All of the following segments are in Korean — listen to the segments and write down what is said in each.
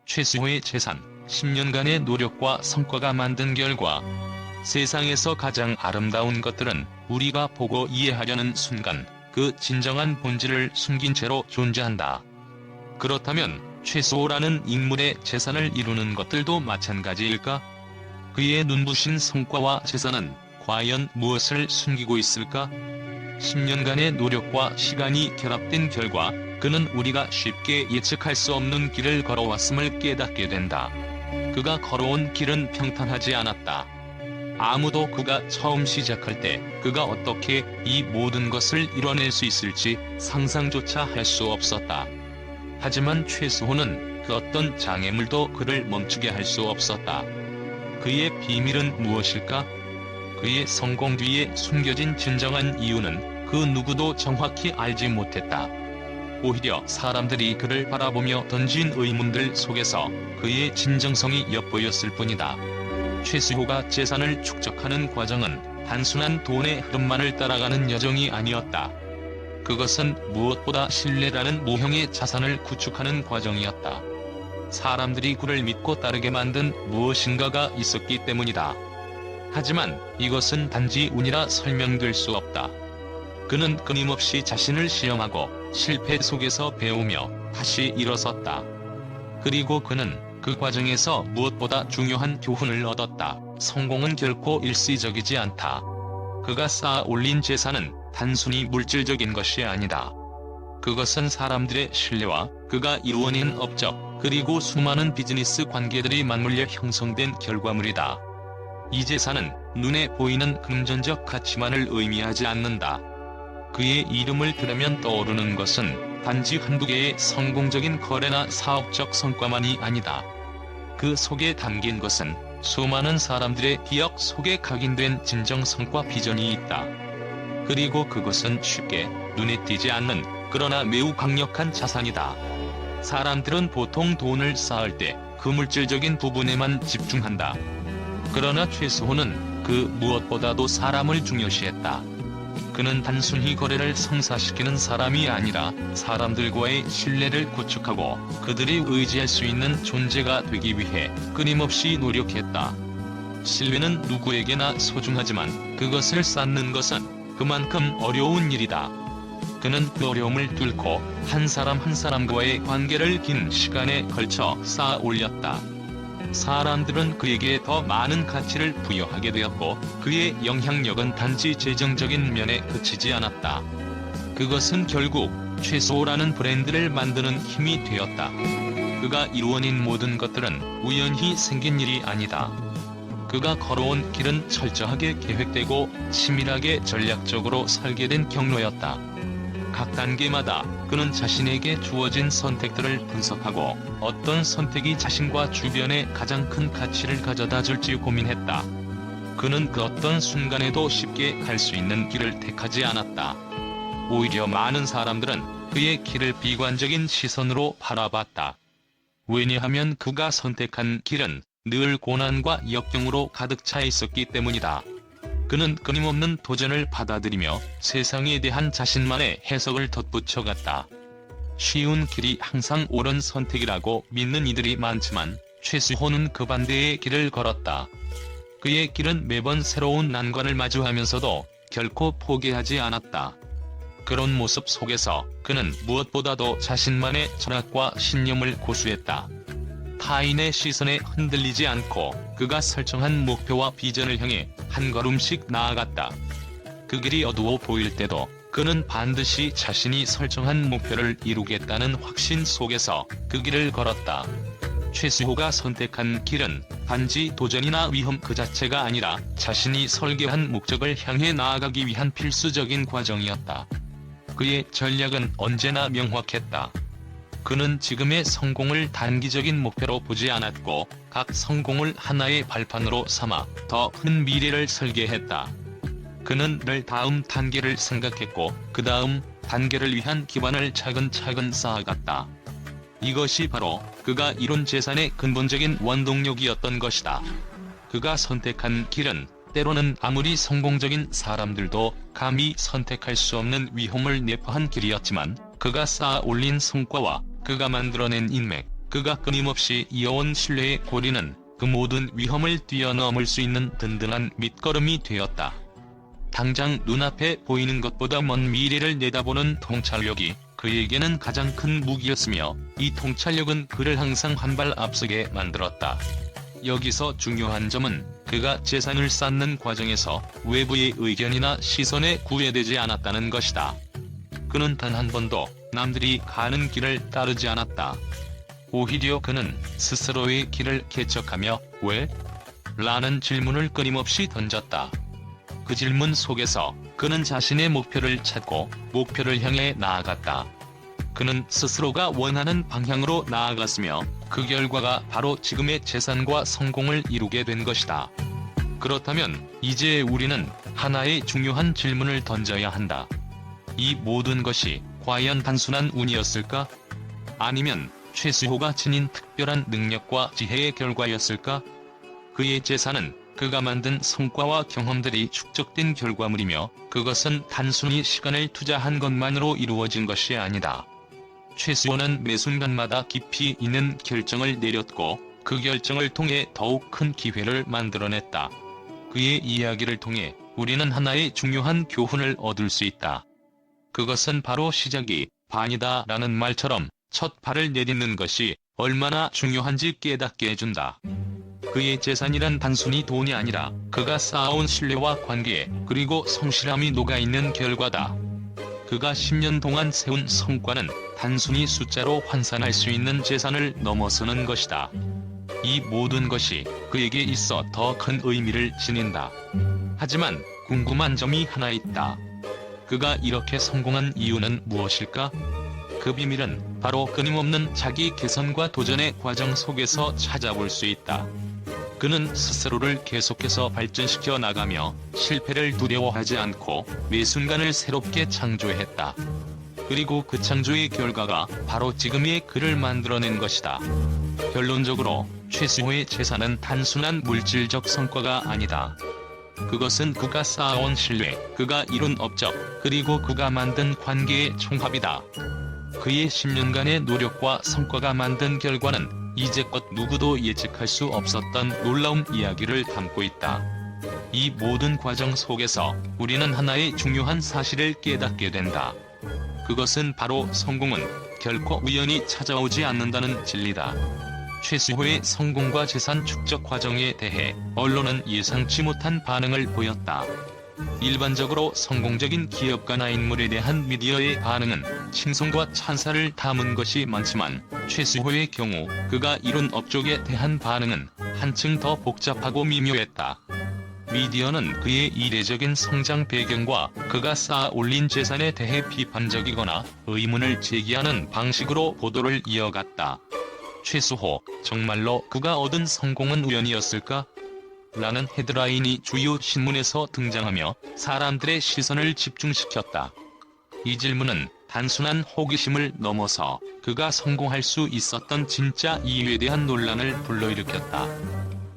최수호의 재산, 10년간의 노력과 성과가 만든 결과. 세상에서 가장 아름다운 것들은 우리가 보고 이해하려는 순간 그 진정한 본질을 숨긴 채로 존재한다. 그렇다면 최수호라는 인물의 재산을 이루는 것들도 마찬가지일까? 그의 눈부신 성과와 재산은 과연 무엇을 숨기고 있을까? 10년간의 노력과 시간이 결합된 결과 그는 우리가 쉽게 예측할 수 없는 길을 걸어왔음을 깨닫게 된다. 그가 걸어온 길은 평탄하지 않았다. 아무도 그가 처음 시작할 때 그가 어떻게 이 모든 것을 이뤄낼 수 있을지 상상조차 할 수 없었다. 하지만 최수호는 그 어떤 장애물도 그를 멈추게 할 수 없었다. 그의 비밀은 무엇일까? 그의 성공 뒤에 숨겨진 진정한 이유는 그 누구도 정확히 알지 못했다. 오히려 사람들이 그를 바라보며 던진 의문들 속에서 그의 진정성이 엿보였을 뿐이다. 최수호가 재산을 축적하는 과정은 단순한 돈의 흐름만을 따라가는 여정이 아니었다. 그것은 무엇보다 신뢰라는 모형의 자산을 구축하는 과정이었다. 사람들이 그를 믿고 따르게 만든 무엇인가가 있었기 때문이다. 하지만 이것은 단지 운이라 설명될 수 없다. 그는 끊임없이 자신을 시험하고 실패 속에서 배우며 다시 일어섰다. 그리고 그는 그 과정에서 무엇보다 중요한 교훈을 얻었다. 성공은 결코 일시적이지 않다. 그가 쌓아 올린 재산은 단순히 물질적인 것이 아니다. 그것은 사람들의 신뢰와 그가 이루어낸 업적, 그리고 수많은 비즈니스 관계들이 맞물려 형성된 결과물이다. 이 재산은 눈에 보이는 금전적 가치만을 의미하지 않는다. 그의 이름을 들으면 떠오르는 것은 단지 한두 개의 성공적인 거래나 사업적 성과만이 아니다. 그 속에 담긴 것은 수많은 사람들의 기억 속에 각인된 진정 성과 비전이 있다. 그리고 그것은 쉽게 눈에 띄지 않는 그러나 매우 강력한 자산이다. 사람들은 보통 돈을 쌓을 때 그 물질적인 부분에만 집중한다. 그러나 최수호는 그 무엇보다도 사람을 중요시했다. 그는 단순히 거래를 성사시키는 사람이 아니라 사람들과의 신뢰를 구축하고 그들이 의지할 수 있는 존재가 되기 위해 끊임없이 노력했다. 신뢰는 누구에게나 소중하지만 그것을 쌓는 것은 그만큼 어려운 일이다. 그는 그 어려움을 뚫고 한 사람 한 사람과의 관계를 긴 시간에 걸쳐 쌓아 올렸다. 사람들은 그에게 더 많은 가치를 부여하게 되었고 그의 영향력은 단지 재정적인 면에 그치지 않았다. 그것은 결국 최수호라는 브랜드를 만드는 힘이 되었다. 그가 이루어낸 모든 것들은 우연히 생긴 일이 아니다. 그가 걸어온 길은 철저하게 계획되고 치밀하게 전략적으로 설계된 경로였다. 각 단계마다 그는 자신에게 주어진 선택들을 분석하고 어떤 선택이 자신과 주변에 가장 큰 가치를 가져다 줄지 고민했다. 그는 그 어떤 순간에도 쉽게 갈 수 있는 길을 택하지 않았다. 오히려 많은 사람들은 그의 길을 비관적인 시선으로 바라봤다. 왜냐하면 그가 선택한 길은 늘 고난과 역경으로 가득 차 있었기 때문이다. 그는 끊임없는 도전을 받아들이며 세상에 대한 자신만의 해석을 덧붙여갔다. 쉬운 길이 항상 옳은 선택이라고 믿는 이들이 많지만 최수호는 그 반대의 길을 걸었다. 그의 길은 매번 새로운 난관을 마주하면서도 결코 포기하지 않았다. 그런 모습 속에서 그는 무엇보다도 자신만의 철학과 신념을 고수했다. 타인의 시선에 흔들리지 않고 그가 설정한 목표와 비전을 향해 한 걸음씩 나아갔다. 그 길이 어두워 보일 때도 그는 반드시 자신이 설정한 목표를 이루겠다는 확신 속에서 그 길을 걸었다. 최수호가 선택한 길은 단지 도전이나 위험 그 자체가 아니라 자신이 설계한 목적을 향해 나아가기 위한 필수적인 과정이었다. 그의 전략은 언제나 명확했다. 그는 지금의 성공을 단기적인 목표로 보지 않았고 각 성공을 하나의 발판으로 삼아 더 큰 미래를 설계했다. 그는 늘 다음 단계를 생각했고 그 다음 단계를 위한 기반을 차근차근 쌓아갔다. 이것이 바로 그가 이룬 재산의 근본적인 원동력이었던 것이다. 그가 선택한 길은 때로는 아무리 성공적인 사람들도 감히 선택할 수 없는 위험을 내포한 길이었지만 그가 쌓아 올린 성과와 그가 만들어낸 인맥, 그가 끊임없이 이어온 신뢰의 고리는 그 모든 위험을 뛰어넘을 수 있는 든든한 밑거름이 되었다. 당장 눈앞에 보이는 것보다 먼 미래를 내다보는 통찰력이 그에게는 가장 큰 무기였으며, 이 통찰력은 그를 항상 한 발 앞서게 만들었다. 여기서 중요한 점은 그가 재산을 쌓는 과정에서 외부의 의견이나 시선에 구애되지 않았다는 것이다. 그는 단 한 번도 남들이 가는 길을 따르지 않았다. 오히려 그는 스스로의 길을 개척하며 왜? 라는 질문을 끊임없이 던졌다. 그 질문 속에서 그는 자신의 목표를 찾고 목표를 향해 나아갔다. 그는 스스로가 원하는 방향으로 나아갔으며, 그 결과가 바로 지금의 재산과 성공을 이루게 된 것이다. 그렇다면 이제 우리는 하나의 중요한 질문을 던져야 한다. 이 모든 것이 과연 단순한 운이었을까? 아니면 최수호가 지닌 특별한 능력과 지혜의 결과였을까? 그의 재산은 그가 만든 성과와 경험들이 축적된 결과물이며, 그것은 단순히 시간을 투자한 것만으로 이루어진 것이 아니다. 최수호는 매 순간마다 깊이 있는 결정을 내렸고, 그 결정을 통해 더욱 큰 기회를 만들어냈다. 그의 이야기를 통해 우리는 하나의 중요한 교훈을 얻을 수 있다. 그것은 바로 시작이 반이다 라는 말처럼 첫 발을 내딛는 것이 얼마나 중요한지 깨닫게 해준다. 그의 재산이란 단순히 돈이 아니라 그가 쌓아온 신뢰와 관계, 그리고 성실함이 녹아있는 결과다. 그가 10년 동안 세운 성과는 단순히 숫자로 환산할 수 있는 재산을 넘어서는 것이다. 이 모든 것이 그에게 있어 더 큰 의미를 지닌다. 하지만 궁금한 점이 하나 있다. 그가 이렇게 성공한 이유는 무엇일까? 그 비밀은 바로 끊임없는 자기 개선과 도전의 과정 속에서 찾아볼 수 있다. 그는 스스로를 계속해서 발전시켜 나가며 실패를 두려워하지 않고 매 순간을 새롭게 창조했다. 그리고 그 창조의 결과가 바로 지금의 그를 만들어낸 것이다. 결론적으로 최수호의 재산은 단순한 물질적 성과가 아니다. 그것은 그가 쌓아온 신뢰, 그가 이룬 업적, 그리고 그가 만든 관계의 총합이다. 그의 10년간의 노력과 성과가 만든 결과는 이제껏 누구도 예측할 수 없었던 놀라운 이야기를 담고 있다. 이 모든 과정 속에서 우리는 하나의 중요한 사실을 깨닫게 된다. 그것은 바로 성공은 결코 우연히 찾아오지 않는다는 진리다. 최수호의 성공과 재산 축적 과정에 대해 언론은 예상치 못한 반응을 보였다. 일반적으로 성공적인 기업가나 인물에 대한 미디어의 반응은 칭송과 찬사를 담은 것이 많지만, 최수호의 경우 그가 이룬 업적에 대한 반응은 한층 더 복잡하고 미묘했다. 미디어는 그의 이례적인 성장 배경과 그가 쌓아 올린 재산에 대해 비판적이거나 의문을 제기하는 방식으로 보도를 이어갔다. 최수호, 정말로 그가 얻은 성공은 우연이었을까? 라는 헤드라인이 주요 신문에서 등장하며 사람들의 시선을 집중시켰다. 이 질문은 단순한 호기심을 넘어서 그가 성공할 수 있었던 진짜 이유에 대한 논란을 불러일으켰다.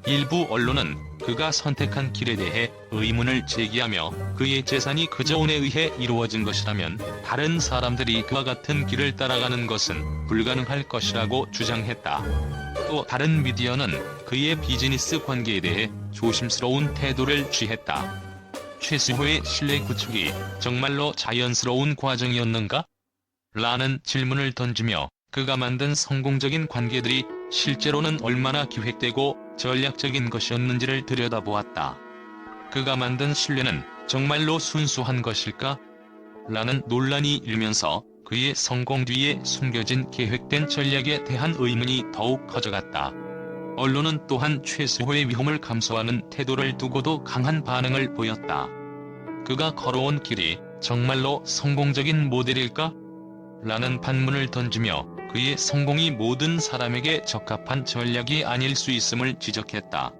일부 언론은 그가 선택한 길에 대해 의문을 제기하며, 그의 재산이 그저 운에 의해 이루어진 것이라면 다른 사람들이 그와 같은 길을 따라가는 것은 불가능할 것이라고 주장했다. 또 다른 미디어는 그의 비즈니스 관계에 대해 조심스러운 태도를 취했다. 최수호의 신뢰 구축이 정말로 자연스러운 과정이었는가? 라는 질문을 던지며 그가 만든 성공적인 관계들이 실제로는 얼마나 기획되고 전략적인 것이었는지를 들여다보았다. 그가 만든 신뢰는 정말로 순수한 것일까? 라는 논란이 일면서 그의 성공 뒤에 숨겨진 계획된 전략에 대한 의문이 더욱 커져갔다. 언론은 또한 최수호의 위험을 감수하는 태도를 두고도 강한 반응을 보였다. 그가 걸어온 길이 정말로 성공적인 모델일까? 라는 반문을 던지며 그의 성공이 모든 사람에게 적합한 전략이 아닐 수 있음을 지적했다.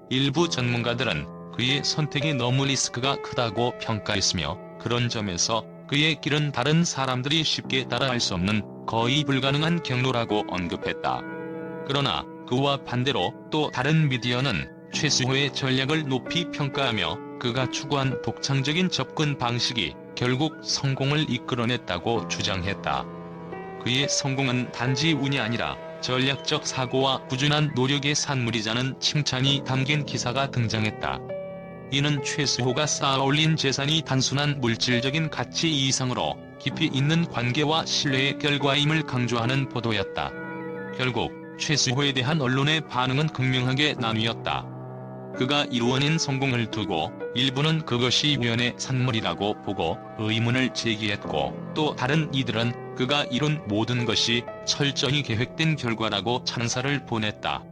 일부 전문가들은 그의 선택이 너무 리스크가 크다고 평가했으며, 그런 점에서 그의 길은 다른 사람들이 쉽게 따라할 수 없는 거의 불가능한 경로라고 언급했다. 그러나 그와 반대로 또 다른 미디어는 최수호의 전략을 높이 평가하며 그가 추구한 독창적인 접근 방식이 결국 성공을 이끌어냈다고 주장했다. 그의 성공은 단지 운이 아니라 전략적 사고와 꾸준한 노력의 산물이자는 칭찬이 담긴 기사가 등장했다. 이는 최수호가 쌓아올린 재산이 단순한 물질적인 가치 이상으로 깊이 있는 관계와 신뢰의 결과임을 강조하는 보도였다. 결국 최수호에 대한 언론의 반응은 극명하게 나뉘었다. 그가 이루어낸 성공을 두고 일부는 그것이 우연의 산물이라고 보고 의문을 제기했고, 또 다른 이들은 그가 이룬 모든 것이 철저히 계획된 결과라고 찬사를 보냈다.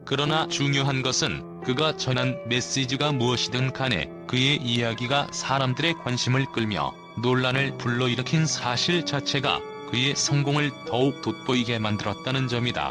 그러나 중요한 것은 그가 전한 메시지가 무엇이든 간에 그의 이야기가 사람들의 관심을 끌며 논란을 불러일으킨 사실 자체가 그의 성공을 더욱 돋보이게 만들었다는 점이다.